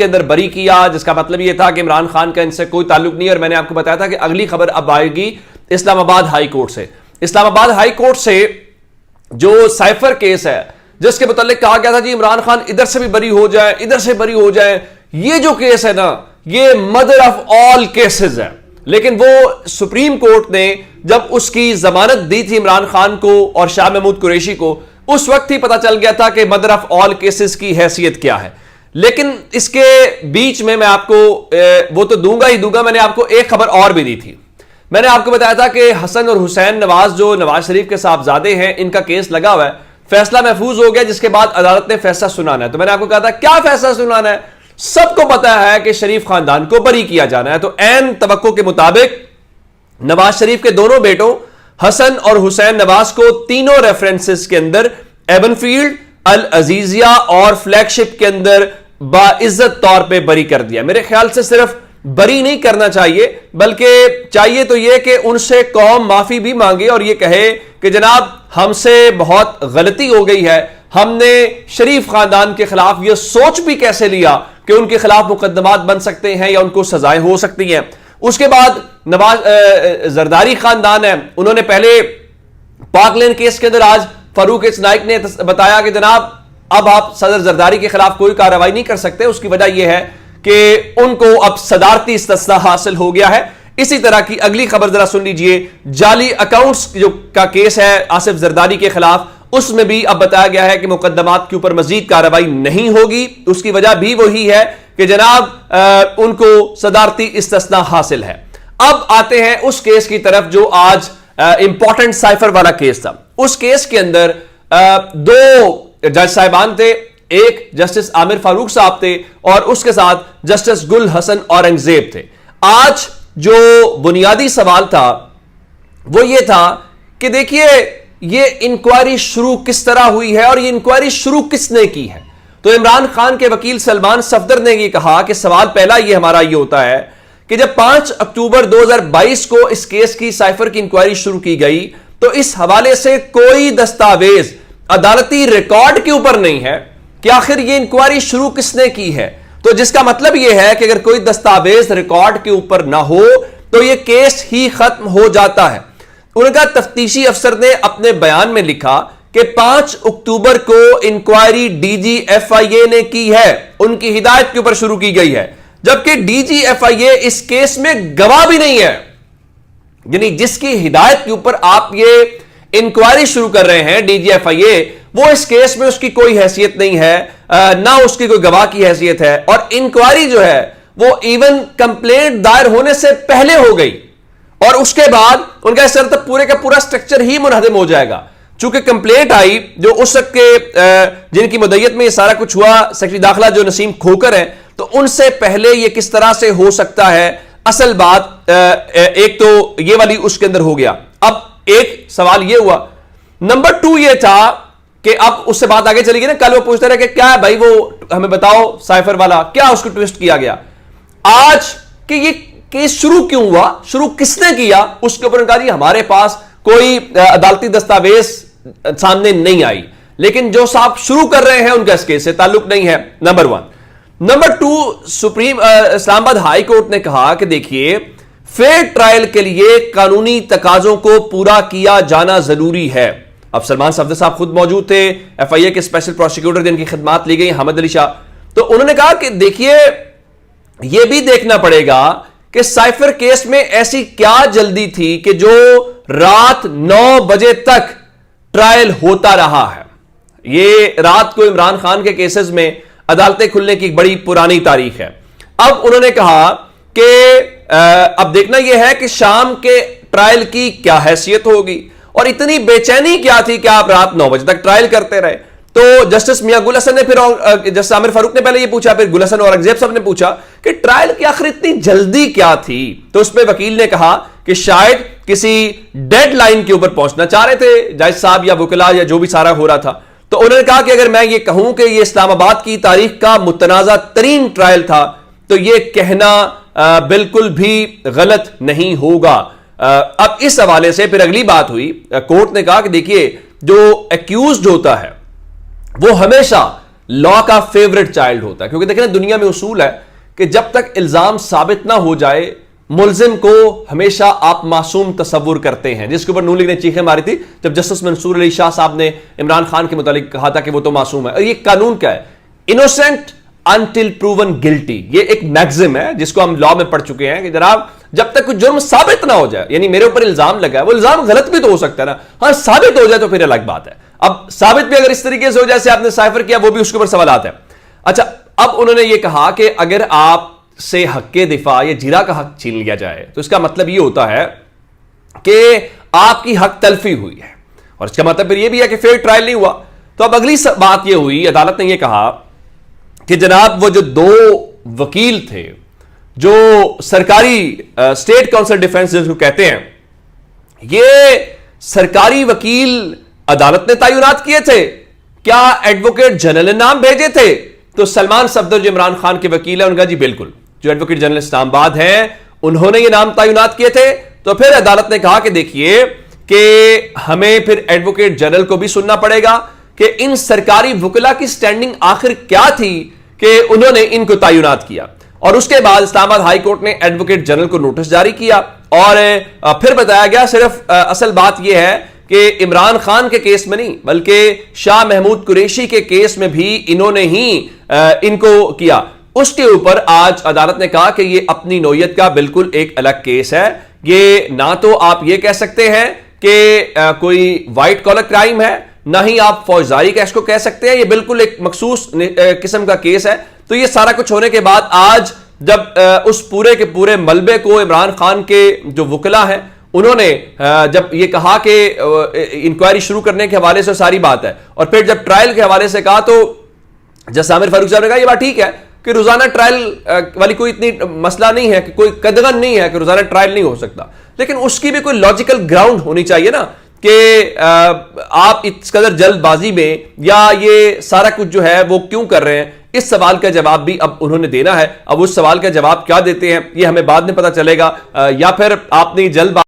کے اندر بری کیا، جس کا مطلب یہ تھا کہ عمران خان کا ان سے کوئی تعلق نہیں. اور میں نے آپ کو بتایا تھا کہ اگلی خبر اب آئے گی اسلام آباد ہائی کورٹ سے. اسلام آباد ہائی کورٹ سے جو سائفر کیس ہے جس کے متعلق کہا گیا تھا جی عمران خان ادھر سے بھی بری ہو جائے ادھر سے بری ہو جائے، یہ جو کیس ہے نا یہ مدر آف آل کیسز ہے. لیکن وہ سپریم کورٹ نے جب اس کی ضمانت دی تھی عمران خان کو اور شاہ محمود قریشی کو، اس وقت ہی پتا چل گیا تھا کہ مدر آف آل کیسز کی حیثیت کیا ہے. لیکن اس کے بیچ میں آپ کو وہ تو دوں گا ہی دوں گا، میں نے آپ کو ایک خبر اور بھی دی تھی. میں نے آپ کو بتایا تھا کہ حسن اور حسین نواز جو نواز شریف کے صاحبزادے ہیں، ان کا کیس لگا ہوا ہے، فیصلہ محفوظ ہو گیا جس کے بعد عدالت نے فیصلہ سنانا ہے. تو میں نے آپ کو کہا تھا کیا فیصلہ سنانا ہے؟ سب کو پتا ہے کہ شریف خاندان کو بری کیا جانا ہے. تو عین توقع کے مطابق نواز شریف کے دونوں بیٹوں حسن اور حسین نواز کو تینوں ریفرنسز کے اندر ایبن فیلڈ، العزیزیہ اور فلیگ شپ کے اندر باعزت طور پہ بری کر دیا. میرے خیال سے صرف بری نہیں کرنا چاہیے بلکہ چاہیے تو یہ کہ ان سے قوم معافی بھی مانگے اور یہ کہے کہ جناب ہم سے بہت غلطی ہو گئی ہے، ہم نے شریف خاندان کے خلاف یہ سوچ بھی کیسے لیا کہ ان کے خلاف مقدمات بن سکتے ہیں یا ان کو سزائیں ہو سکتی ہیں. اس کے بعد نواز زرداری خاندان ہے، انہوں نے پہلے پاک لین کیس کے اندر آج فاروق نائک نے بتایا کہ جناب اب آپ صدر زرداری کے خلاف کوئی کارروائی نہیں کر سکتے. اس کی وجہ یہ ہے کہ ان کو اب صدارتی استثناء حاصل ہو گیا ہے. اسی طرح کی اگلی خبر ذرا سن لیجئے، جعلی اکاؤنٹس جو کا کیس ہے آصف زرداری کے خلاف، اس میں بھی اب بتایا گیا ہے کہ مقدمات کے اوپر مزید کارروائی نہیں ہوگی. اس کی وجہ بھی وہی ہے کہ جناب ان کو صدارتی استثناء حاصل ہے. اب آتے ہیں اس کیس کی طرف جو آج امپورٹنٹ سائفر والا کیس تھا. اس کیس کے اندر دو جج صاحبان تھے، ایک جسٹس عامر فاروق صاحب تھے اور اس کے ساتھ جسٹس گل حسن اورنگزیب تھے. آج جو بنیادی سوال تھا وہ یہ تھا کہ دیکھیے یہ انکوائری شروع کس طرح ہوئی ہے اور یہ انکوائری شروع کس نے کی ہے. تو عمران خان کے وکیل سلمان صفدر نے یہ کہا کہ سوال پہلا یہ ہمارا یہ ہوتا ہے کہ جب 5 اکتوبر 2022 کو اس کیس کی سائفر کی انکوائری شروع کی گئی تو اس حوالے سے کوئی دستاویز عدالتی ریکارڈ کے اوپر نہیں ہے کہ آخر یہ انکوائری شروع کس نے کی ہے. تو جس کا مطلب یہ ہے کہ اگر کوئی دستاویز ریکارڈ کے اوپر نہ ہو تو یہ کیس ہی ختم ہو جاتا ہے. ان کا تفتیشی افسر نے اپنے بیان میں لکھا کہ 5 اکتوبر کو انکوائری ڈی جی ایف آئی اے نے کی ہے، ان کی ہدایت کے اوپر شروع کی گئی ہے، جبکہ ڈی جی ایف آئی اے اس کیس میں گواہ بھی نہیں ہے. یعنی جس کی ہدایت کے اوپر آپ یہ انکوائری شروع کر رہے ہیں ڈی جی ایف آئی اے، وہ اس کیس میں اس کی کوئی حیثیت نہیں ہے، نہ اس کی کوئی گواہ کی حیثیت ہے. اور انکوائری جو ہے وہ ایون کمپلینٹ دائر ہونے سے پہلے ہو گئی اور اس کے بعد ان کا اس طرح پورے کا پورا سٹرکچر ہی منہدم ہو جائے گا. چونکہ کمپلینٹ آئی جو اس وقت کے جن کی مدعیت میں یہ سارا کچھ ہوا، سیکرٹری داخلہ جو نسیم کھوکر ہیں، تو ان سے پہلے یہ کس طرح سے ہو سکتا ہے. اصل بات ایک تو یہ والی اس کے اندر ہو گیا. اب ایک سوال یہ ہوا. نمبر 2 یہ تھا کہ اب اس سے بات آگے چلی گئی نا، کل وہ پوچھتے رہے کہ کیا ہے بھائی وہ ہمیں بتاؤ سائفر والا کیا اس کو ٹویسٹ کیا گیا. آج کہ یہ کیس شروع کیوں ہوا، شروع کس نے کیا، اس کے اوپر کہا جی ہمارے پاس کوئی عدالتی دستاویز سامنے نہیں آئی، لیکن جو صاحب شروع کر رہے ہیں ان کا اس کیس سے تعلق نہیں ہے. نمبر 1. نمبر 2، سپریم اسلام آباد ہائی کورٹ نے کہا کہ دیکھیے فیئر ٹرائل کے لیے قانونی تقاضوں کو پورا کیا جانا ضروری ہے. اب سلمان صفدر صاحب خود موجود تھے، ایف آئی اے کے اسپیشل پروسیکیوٹر جن کی خدمات لی گئی حمد علی شاہ، تو انہوں نے کہا کہ دیکھیے یہ بھی دیکھنا پڑے گا کہ سائفر کیس میں ایسی کیا جلدی تھی کہ جو رات 9 بجے تک ٹرائل ہوتا رہا ہے. یہ رات کو عمران خان کے کیسز میں عدالتیں کھلنے کی ایک بڑی پرانی تاریخ ہے. اب انہوں نے کہا کہ اب دیکھنا یہ ہے کہ شام کے ٹرائل کی کیا حیثیت ہوگی اور اتنی بے چینی کیا تھی کہ آپ رات 9 بجے تک ٹرائل کرتے رہے. تو جسٹس میاں گل حسن نے پھر جسٹس عامر فاروق نے پہلے یہ پوچھا، پھر گل حسن اورنگزیب صاحب نے پوچھا کہ ٹرائل کی آخر اتنی جلدی کیا تھی. تو اس پہ وکیل نے کہا کہ شاید کسی ڈیڈ لائن کے اوپر پہنچنا چاہ رہے تھے جج صاحب یا وکلا یا جو بھی سارا ہو رہا تھا. تو انہوں نے کہا کہ اگر میں یہ کہوں کہ یہ اسلام آباد کی تاریخ کا متنازع ترین ٹرائل تھا تو یہ کہنا بالکل بھی غلط نہیں ہوگا. اب اس حوالے سے پھر اگلی بات ہوئی، کورٹ نے کہا کہ دیکھیے جو ایکیوزڈ ہوتا ہے وہ ہمیشہ لا کا فیوریٹ چائلڈ ہوتا ہے. کیونکہ دیکھیں نا دنیا میں اصول ہے کہ جب تک الزام ثابت نہ ہو جائے ملزم کو ہمیشہ آپ معصوم تصور کرتے ہیں, جس کے اوپر نون لیگ نے چیخیں ماری تھی جب جسٹس منصور علی شاہ صاحب نے عمران خان کے متعلق کہا تھا کہ وہ تو معصوم ہے. اور یہ قانون کیا ہے؟ انوسینٹ انٹل پروون گلٹی. یہ ایک میگزم ہے جس کو ہم لا میں پڑھ چکے ہیں کہ جناب جب تک کوئی جرم ثابت نہ ہو جائے, یعنی میرے اوپر الزام لگا ہے, وہ الزام غلط بھی تو ہو سکتا ہے نا, ہاں ثابت ہو جائے تو پھر الگ بات ہے. اب ثابت بھی اگر اس طریقے سے ہو جیسے آپ نے سائفر کیا, وہ بھی اس کے اوپر سوالات ہیں. اچھا, اب انہوں نے یہ کہا کہ اگر آپ سے حق کے دفاع یا جرا کا حق چھین لیا جائے تو اس کا مطلب یہ ہوتا ہے کہ آپ کی حق تلفی ہوئی ہے, اور اس کا مطلب پھر یہ بھی ہے کہ فیئر ٹرائل نہیں ہوا. تو اب اگلی بات یہ ہوئی, عدالت نے یہ کہا کہ جناب وہ جو 2 وکیل تھے جو سرکاری اسٹیٹ کاؤنسل ڈیفنس جس کو کہتے ہیں, یہ سرکاری وکیل عدالت نے تعینات کیے تھے, کیا ایڈوکیٹ جنرل نے نام بھیجے تھے؟ تو سلمان صفدر جو عمران خان کے وکیل ہیں ان کا جی بالکل, جو ایڈوکیٹ جنرل اسلام آباد ہیں انہوں نے یہ نام تعینات کیے تھے. تو پھر عدالت نے کہا کہ دیکھیے کہ ہمیں پھر ایڈوکیٹ جنرل کو بھی سننا پڑے گا کہ ان سرکاری وکلا کی سٹینڈنگ آخر کیا تھی کہ انہوں نے ان کو تعینات کیا. اور اس کے بعد اسلام آباد ہائی کورٹ نے ایڈوکیٹ جنرل کو نوٹس جاری کیا, اور پھر بتایا گیا صرف اصل بات یہ ہے کہ عمران خان کے کیس میں نہیں بلکہ شاہ محمود قریشی کے کیس میں بھی انہوں نے ہی ان کو کیا. اس کے اوپر آج عدالت نے کہا کہ یہ اپنی نوعیت کا بالکل ایک الگ کیس ہے. یہ نہ تو آپ یہ کہہ سکتے ہیں کہ کوئی وائٹ کالر کرائم ہے, نہ ہی آپ فوجداری کیس کو کہہ سکتے ہیں, یہ بالکل ایک مخصوص قسم کا کیس ہے. تو یہ سارا کچھ ہونے کے بعد آج جب اس پورے کے پورے ملبے کو عمران خان کے جو وکلا ہیں انہوں نے جب یہ کہا کہ انکوائری شروع کرنے کے حوالے سے ساری بات ہے, اور پھر جب ٹرائل کے حوالے سے کہا تو جیسے عامر فاروق صاحب نے کہا یہ بات ٹھیک ہے کہ روزانہ ٹرائل والی کوئی اتنی مسئلہ نہیں ہے, کہ کوئی قدغن نہیں ہے کہ روزانہ ٹرائل نہیں ہو سکتا, لیکن اس کی بھی کوئی لاجیکل گراؤنڈ ہونی چاہیے نا کہ آپ اس قدر جلد بازی میں یا یہ سارا کچھ جو ہے وہ کیوں کر رہے ہیں. اس سوال کا جواب بھی اب انہوں نے دینا ہے. اب اس سوال کا جواب کیا دیتے ہیں یہ ہمیں بعد میں پتہ چلے گا, یا پھر آپ نے جلد